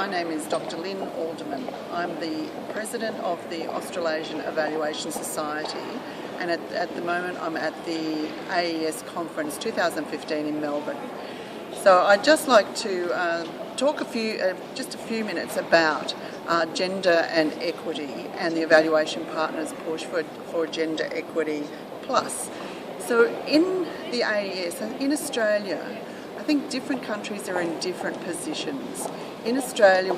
My name is Dr. Lyn Alderman. I'm the President of the Australasian Evaluation Society, and at the moment I'm at the AES Conference 2015 in Melbourne. So I'd just like to talk just a few minutes about gender and equity and the Evaluation Partners push for Gender Equity Plus. So in the AES, in Australia, I think different countries are in different positions. In Australia,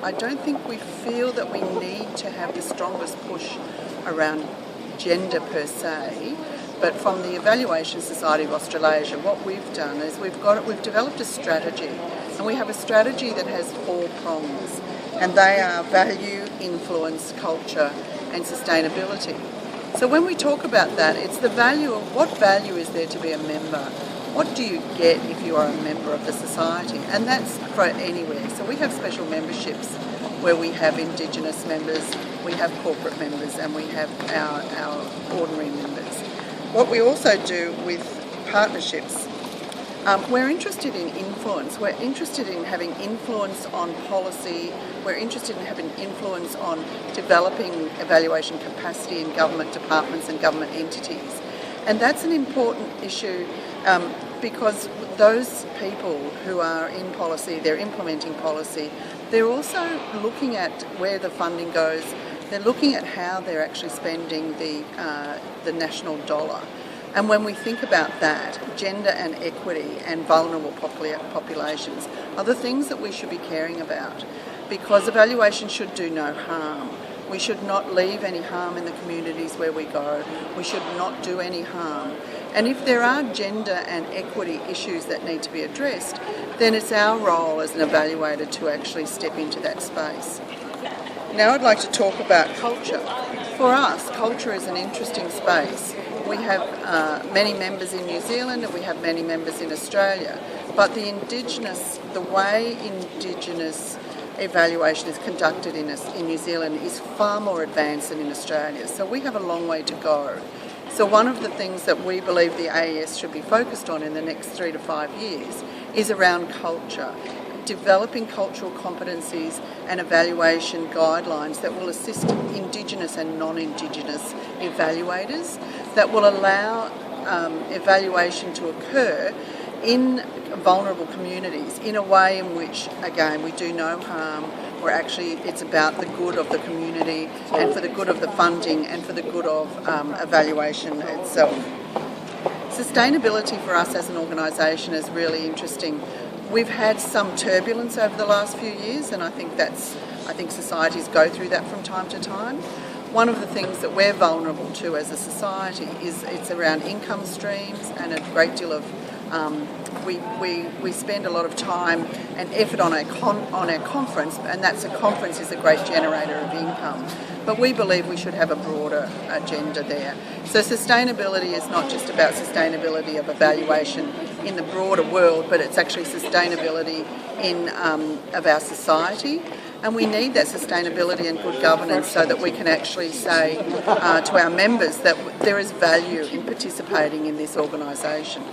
I don't think we feel that we need to have the strongest push around gender per se, but from the Evaluation Society of Australasia, what we've done is we've developed a strategy, and we have a strategy that has 4 prongs, and they are value, influence, culture, and sustainability. So when we talk about that, it's the value of what value is there to be a member. What do you get if you are a member of the society? And that's for anywhere. So we have special memberships where we have Indigenous members, we have corporate members, and we have our ordinary members. What we also do with partnerships, we're interested in influence. We're interested in having influence on policy. We're interested in having influence on developing evaluation capacity in government departments and government entities. And that's an important issue because those people who are in policy, they're implementing policy, they're also looking at where the funding goes. They're looking at how they're actually spending the national dollar. And when we think about that, gender and equity and vulnerable populations are the things that we should be caring about, because evaluation should do no harm. We should not leave any harm in the communities where we go. We should not do any harm. And if there are gender and equity issues that need to be addressed, then it's our role as an evaluator to actually step into that space. Now I'd like to talk about culture. For us, culture is an interesting space. We have many members in New Zealand and we have many members in Australia, but the way Indigenous evaluation is conducted in New Zealand is far more advanced than in Australia, so we have a long way to go. So one of the things that we believe the AES should be focused on in the next 3 to 5 years is around culture, developing cultural competencies and evaluation guidelines that will assist Indigenous and non-Indigenous evaluators, that will allow evaluation to occur in vulnerable communities in a way in which, again, we do no harm. It's about the good of the community and for the good of the funding and for the good of evaluation itself. Sustainability for us as an organisation is really interesting. We've had some turbulence over the last few years, and I think societies go through that from time to time. One of the things that we're vulnerable to as a society is it's around income streams, and a great deal of we spend a lot of time and effort on our conference, and a conference is a great generator of income. But we believe we should have a broader agenda there. So sustainability is not just about sustainability of evaluation in the broader world, but it's actually sustainability of our society. And we need that sustainability and good governance so that we can actually say to our members that there is value in participating in this organisation.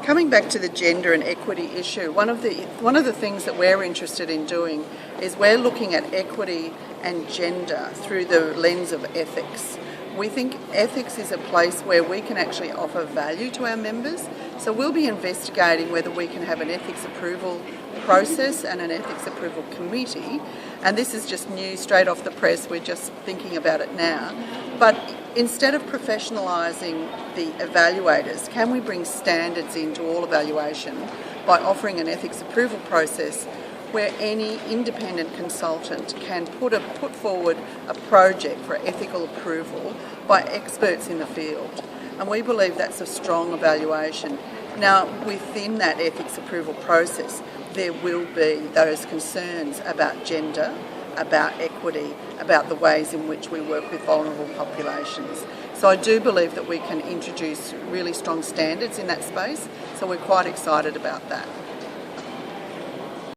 Coming back to the gender and equity issue, one of the things that we're interested in doing is we're looking at equity and gender through the lens of ethics. We think ethics is a place where we can actually offer value to our members, so we'll be investigating whether we can have an ethics approval process and an ethics approval committee, and this is just new, straight off the press, we're just thinking about it now. But instead of professionalising the evaluators, can we bring standards into all evaluation by offering an ethics approval process where any independent consultant can put forward a project for ethical approval by experts in the field? And we believe that's a strong evaluation. Now, within that ethics approval process, there will be those concerns about gender, about equity, about the ways in which we work with vulnerable populations. So I do believe that we can introduce really strong standards in that space, so we're quite excited about that.